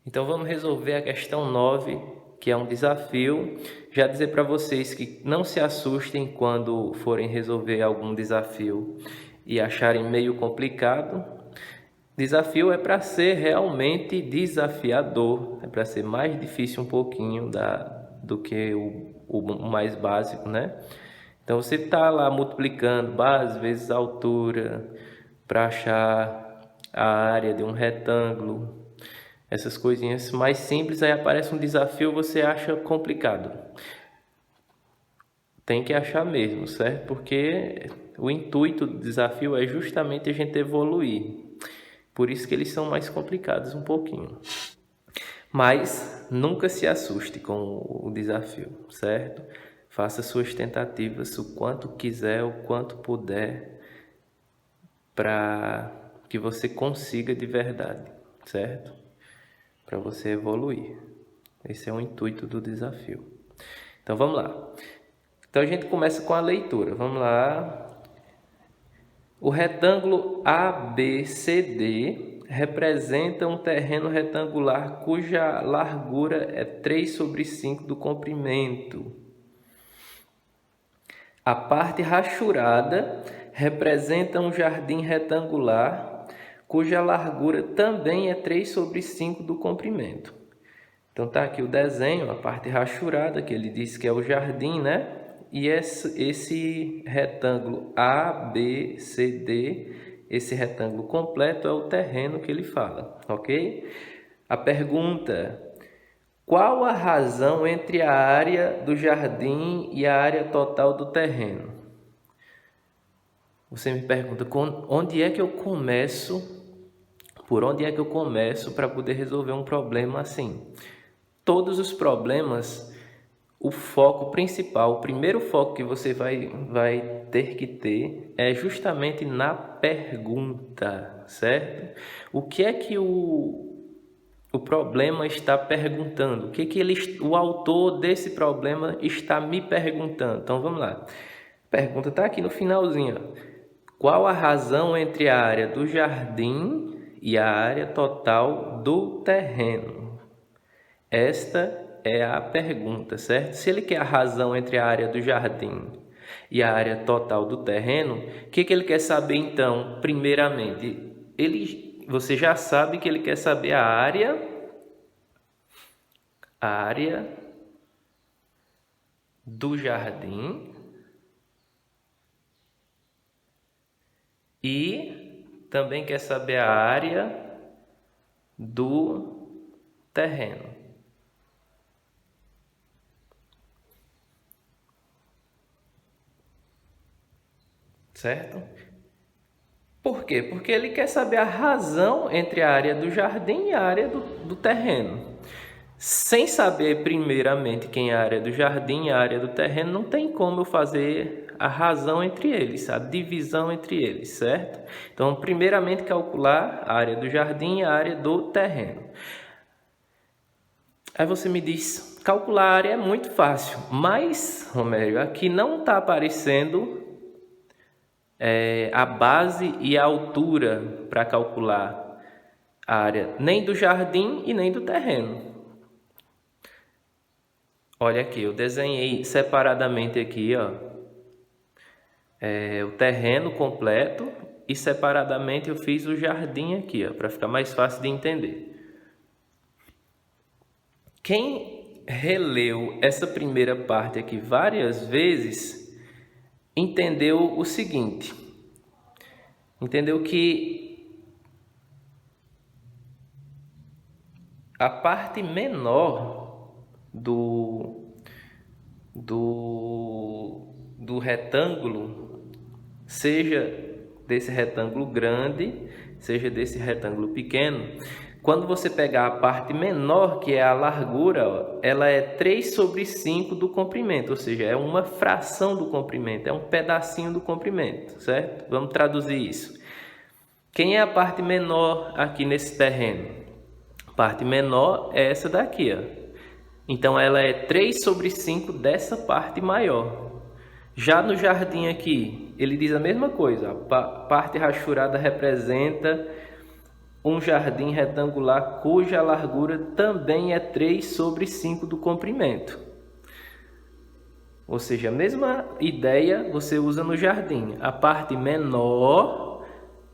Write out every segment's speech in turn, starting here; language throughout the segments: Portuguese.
Então vamos resolver a questão 9, que é um desafio. Já dizer para vocês que não se assustem quando forem resolver algum desafio e acharem meio complicado. Desafio é para ser realmente desafiador, é para ser mais difícil um pouquinho do que o mais básico, né? Então você está lá multiplicando base vezes altura para achar a área de um retângulo. Essas coisinhas mais simples, aí aparece um desafio, você acha complicado. Tem que achar mesmo, certo? Porque o intuito do desafio é justamente a gente evoluir. Por isso que eles são mais complicados um pouquinho. Mas nunca se assuste com o desafio, certo? Faça suas tentativas o quanto quiser, o quanto puder, para que você consiga de verdade, certo? Para você evoluir. Esse é o intuito do desafio. Então vamos lá. Então a gente começa com a leitura. Vamos lá. O retângulo ABCD representa um terreno retangular cuja largura é 3/5 do comprimento. A parte rachurada representa um jardim retangular cuja largura também é 3/5 do comprimento. Então tá aqui o desenho, a parte rachurada, que ele diz que é o jardim, né? E esse retângulo ABCD, esse retângulo completo é o terreno que ele fala, ok? A pergunta: qual a razão entre a área do jardim e a área total do terreno? Você me pergunta, onde é que eu começo? Por onde é que eu começo para poder resolver um problema assim? Todos os problemas, o foco principal, o primeiro foco que você vai ter que ter é justamente na pergunta, certo? O que é que o problema está perguntando? O que o autor desse problema está me perguntando? Então vamos lá. A pergunta está aqui no finalzinho. Qual a razão entre a área do jardim e a área total do terreno? Esta é a pergunta, certo? Se ele quer a razão entre a área do jardim e a área total do terreno, o que ele quer saber então, primeiramente? Você já sabe que ele quer saber a área do jardim e também quer saber a área do terreno. Certo? Por quê? Porque ele quer saber a razão entre a área do jardim e a área do terreno. Sem saber primeiramente quem é a área do jardim e a área do terreno, não tem como eu fazer a razão entre eles, a divisão entre eles, certo? Então, primeiramente calcular a área do jardim e a área do terreno. Aí você me diz, calcular a área é muito fácil, mas, Romero, aqui não está aparecendo a base e a altura para calcular a área nem do jardim e nem do terreno. Olha aqui, eu desenhei separadamente aqui, ó, o terreno completo e separadamente eu fiz o jardim aqui, ó, para ficar mais fácil de entender. Quem releu essa primeira parte aqui várias vezes entendeu o seguinte: entendeu que a parte menor do retângulo, seja desse retângulo grande, seja desse retângulo pequeno, quando você pegar a parte menor, que é a largura, ó, ela é 3/5 do comprimento, ou seja, é uma fração do comprimento, é um pedacinho do comprimento, certo? Vamos traduzir isso. Quem é a parte menor aqui nesse terreno? A parte menor é essa daqui, ó. Então, ela é 3/5 dessa parte maior. Já no jardim aqui, ele diz a mesma coisa. A parte rachurada representa um jardim retangular cuja largura também é 3 sobre 5 do comprimento. Ou seja, a mesma ideia você usa no jardim. A parte menor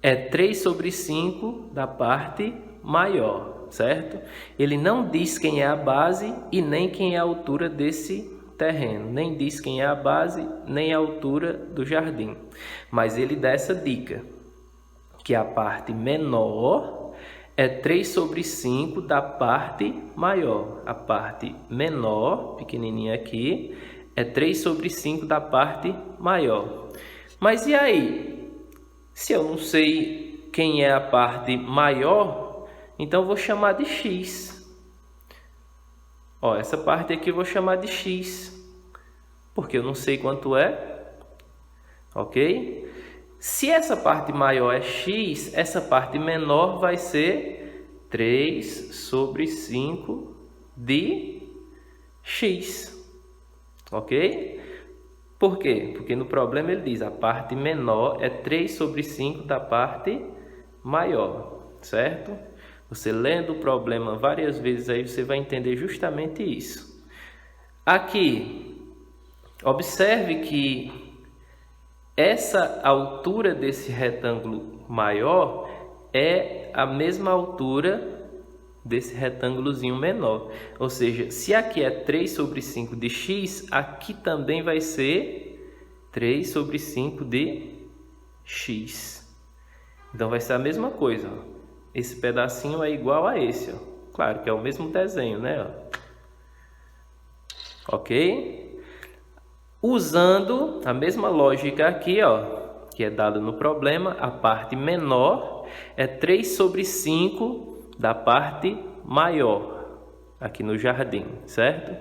é 3 sobre 5 da parte maior, certo? Ele não diz quem é a base e nem quem é a altura desse terreno. Nem diz quem é a base, nem a altura do jardim. Mas ele dá essa dica, que a parte menor é 3 sobre 5 da parte maior. A parte menor, pequenininha aqui, é 3 sobre 5 da parte maior. Mas e aí? Se eu não sei quem é a parte maior, então eu vou chamar de x. Ó, essa parte aqui eu vou chamar de x, porque eu não sei quanto é, ok? Se essa parte maior é x, essa parte menor vai ser 3 sobre 5 de x, ok? Por quê? Porque no problema ele diz a parte menor é 3 sobre 5 da parte maior, certo? Você lendo o problema várias vezes aí você vai entender justamente isso. Aqui, observe que essa altura desse retângulo maior é a mesma altura desse retângulozinho menor. Ou seja, se aqui é 3 sobre 5 de x, aqui também vai ser 3 sobre 5 de x. Então vai ser a mesma coisa. Ó. Esse pedacinho é igual a esse. Ó. Claro que é o mesmo desenho, né? Ó. Ok? Usando a mesma lógica aqui, ó, que é dada no problema, a parte menor é 3 sobre 5 da parte maior, aqui no jardim, certo?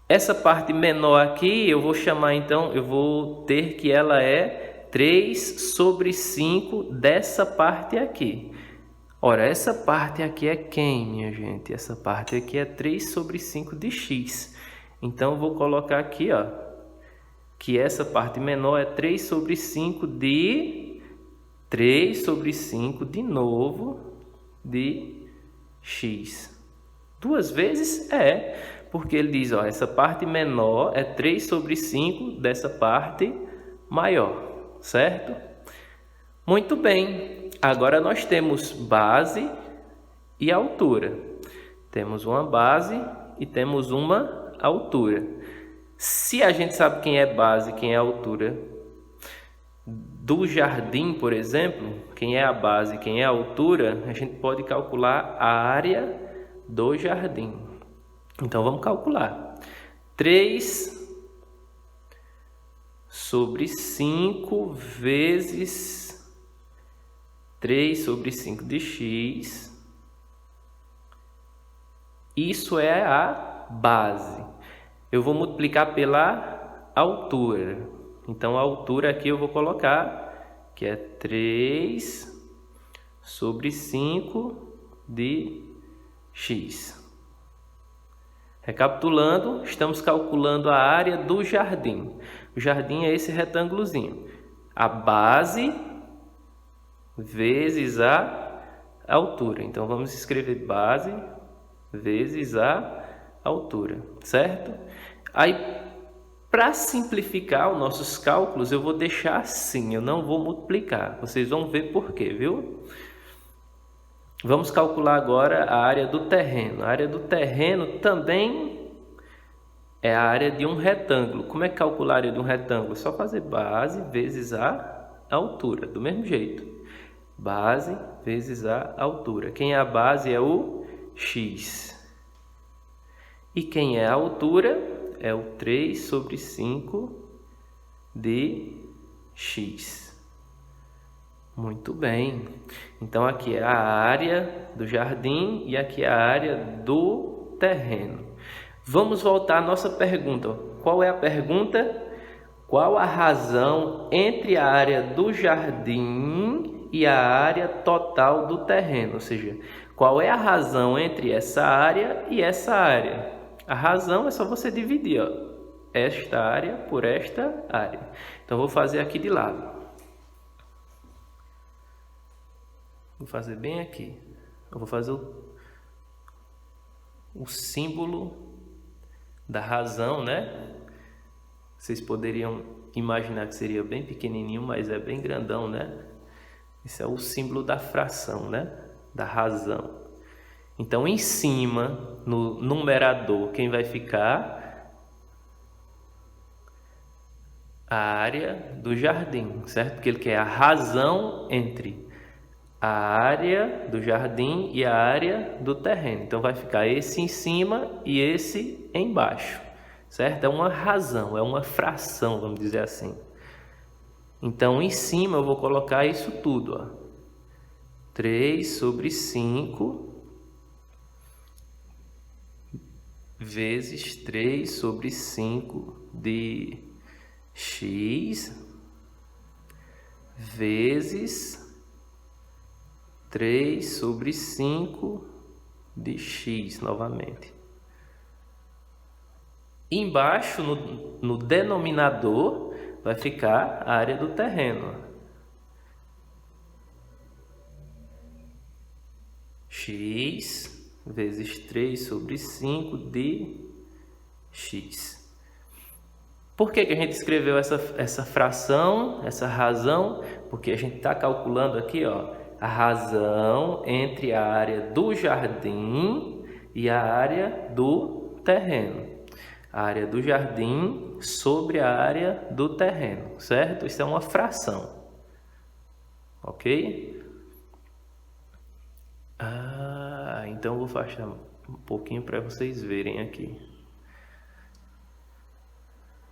Essa parte menor aqui, eu vou chamar então, eu vou ter que ela é 3 sobre 5 dessa parte aqui. Ora, essa parte aqui é quem, minha gente? Essa parte aqui é 3 sobre 5 de x. Então, eu vou colocar aqui, ó, que essa parte menor é 3 sobre 5 de 3 sobre 5 de novo de x. Duas vezes porque ele diz, ó, essa parte menor é 3 sobre 5 dessa parte maior, certo? Muito bem, agora nós temos base e altura. Temos uma base e temos uma altura. Se a gente sabe quem é base e quem é altura do jardim, por exemplo, quem é a base e quem é a altura, a gente pode calcular a área do jardim. Então, vamos calcular. 3 sobre 5 vezes 3 sobre 5 de x. Isso é a base. Eu vou multiplicar pela altura. Então, a altura aqui eu vou colocar que é 3 sobre 5 de x. Recapitulando, estamos calculando a área do jardim. O jardim é esse retângulozinho. A base vezes a altura. Então, vamos escrever base vezes a altura, certo? Aí, para simplificar os nossos cálculos, eu vou deixar assim, eu não vou multiplicar. Vocês vão ver por quê, viu? Vamos calcular agora a área do terreno. A área do terreno também é a área de um retângulo. Como é que calcular a área de um retângulo? É só fazer base vezes a altura, do mesmo jeito. Base vezes a altura. Quem é a base é o x. E quem é a altura é o 3 sobre 5 de x. Muito bem. Então, aqui é a área do jardim e aqui é a área do terreno. Vamos voltar à nossa pergunta. Qual é a pergunta? Qual a razão entre a área do jardim e a área total do terreno? Ou seja, qual é a razão entre essa área e essa área? A razão é só você dividir, ó, esta área por esta área. Então, vou fazer aqui de lado. Vou fazer bem aqui. Eu vou fazer o símbolo da razão, né? Vocês poderiam imaginar que seria bem pequenininho, mas é bem grandão, né? Esse é o símbolo da fração, né? Da razão. Então, em cima, no numerador, quem vai ficar? A área do jardim, certo? Porque ele quer a razão entre a área do jardim e a área do terreno. Então, vai ficar esse em cima e esse embaixo, certo? É uma razão, é uma fração, vamos dizer assim. Então, em cima eu vou colocar isso tudo, ó. 3 sobre 5 vezes 3 sobre 5 de x vezes 3 sobre 5 de x novamente. Embaixo, no denominador, vai ficar a área do terreno. X vezes 3 sobre 5 de x. Por que a gente escreveu essa fração, essa razão? Porque a gente está calculando aqui, ó, a razão entre a área do jardim e a área do terreno. A área do jardim sobre a área do terreno, certo? Isso é uma fração, ok? Então eu vou afastar um pouquinho para vocês verem aqui.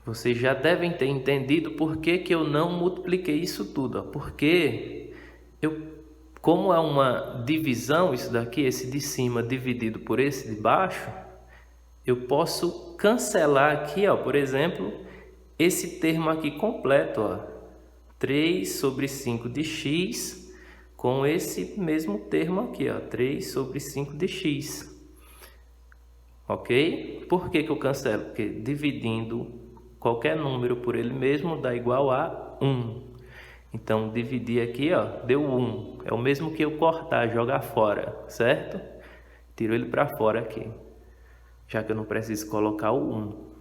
Vocês já devem ter entendido por que eu não multipliquei isso tudo. Ó. Porque como é uma divisão, isso daqui, esse de cima dividido por esse de baixo, eu posso cancelar aqui, ó, por exemplo, esse termo aqui completo, ó, 3 sobre 5 de x, com esse mesmo termo aqui, ó, 3 sobre 5 de x. Ok? Por que eu cancelo? Porque dividindo qualquer número por ele mesmo dá igual a 1. Então, dividir aqui, ó, deu 1. É o mesmo que eu cortar, jogar fora, certo? Tiro ele para fora aqui, já que eu não preciso colocar o 1.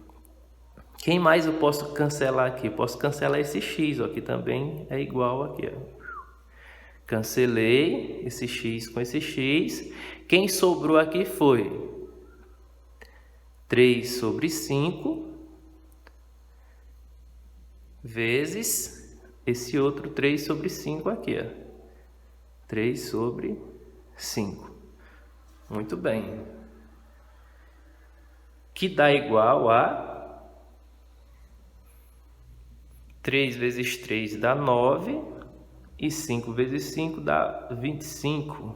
Quem mais eu posso cancelar aqui? Eu posso cancelar esse x, ó, que também é igual aqui, ó. Cancelei esse x com esse x. Quem sobrou aqui foi 3 sobre 5 vezes esse outro 3 sobre 5 aqui, ó. 3 sobre 5. Muito bem. Que dá igual a 3 vezes 3 dá 9. E 5 vezes 5 dá 25.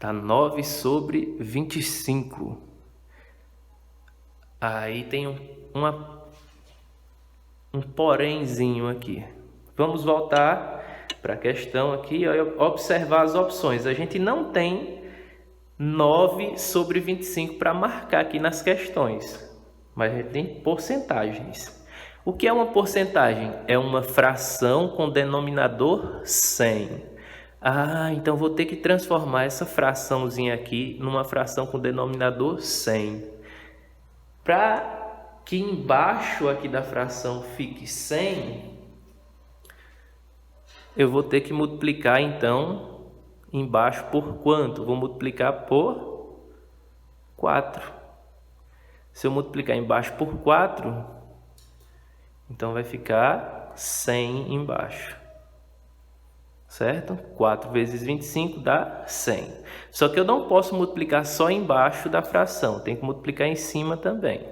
Dá 9 sobre 25. Aí tem um porémzinho aqui. Vamos voltar para a questão aqui e observar as opções. A gente não tem 9 sobre 25 para marcar aqui nas questões, mas a gente tem porcentagens. O que é uma porcentagem? É uma fração com denominador 100. Então vou ter que transformar essa fraçãozinha aqui numa fração com denominador 100. Para que embaixo aqui da fração fique 100, eu vou ter que multiplicar então embaixo por quanto? Vou multiplicar por 4. Se eu multiplicar embaixo por 4... então, vai ficar 100 embaixo, certo? 4 vezes 25 dá 100. Só que eu não posso multiplicar só embaixo da fração, tem que multiplicar em cima também.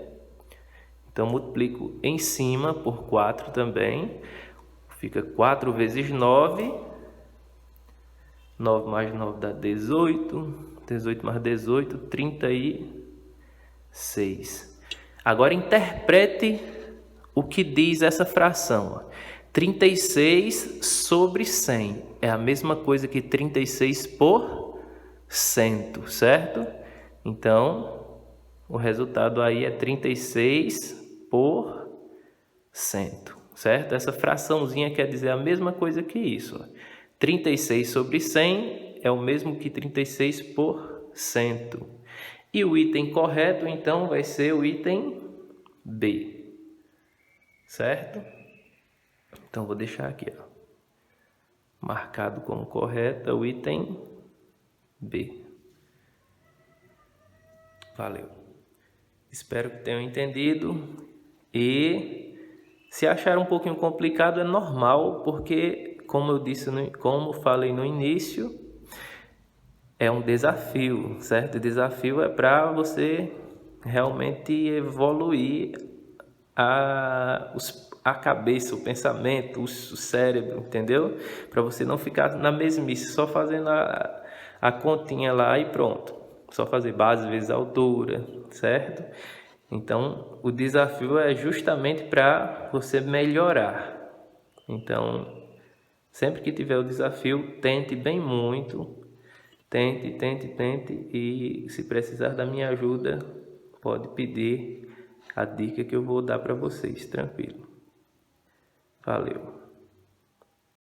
Então, multiplico em cima por 4 também. Fica 4 vezes 9. 9 mais 9 dá 18. 18 mais 18, 36. Agora, interprete o que diz essa fração. 36 sobre 100 é a mesma coisa que 36 por 100, certo? Então, o resultado aí é 36 por 100, certo? Essa fraçãozinha quer dizer a mesma coisa que isso. 36 sobre 100 é o mesmo que 36%. E o item correto, então, vai ser o item B. Certo? Então, vou deixar aqui, ó, marcado como correto o item B. Valeu. Espero que tenham entendido. E se achar um pouquinho complicado, é normal, porque, como eu disse, como falei no início, é um desafio, certo? O desafio é para você realmente evoluir a cabeça, o pensamento, o cérebro, entendeu? Para você não ficar na mesmice, só fazendo a continha lá e pronto. Só fazer base vezes altura, certo? Então, o desafio é justamente para você melhorar. Então, sempre que tiver o desafio, tente bem muito. Tente. E se precisar da minha ajuda, pode pedir a dica que eu vou dar para vocês, tranquilo. Valeu.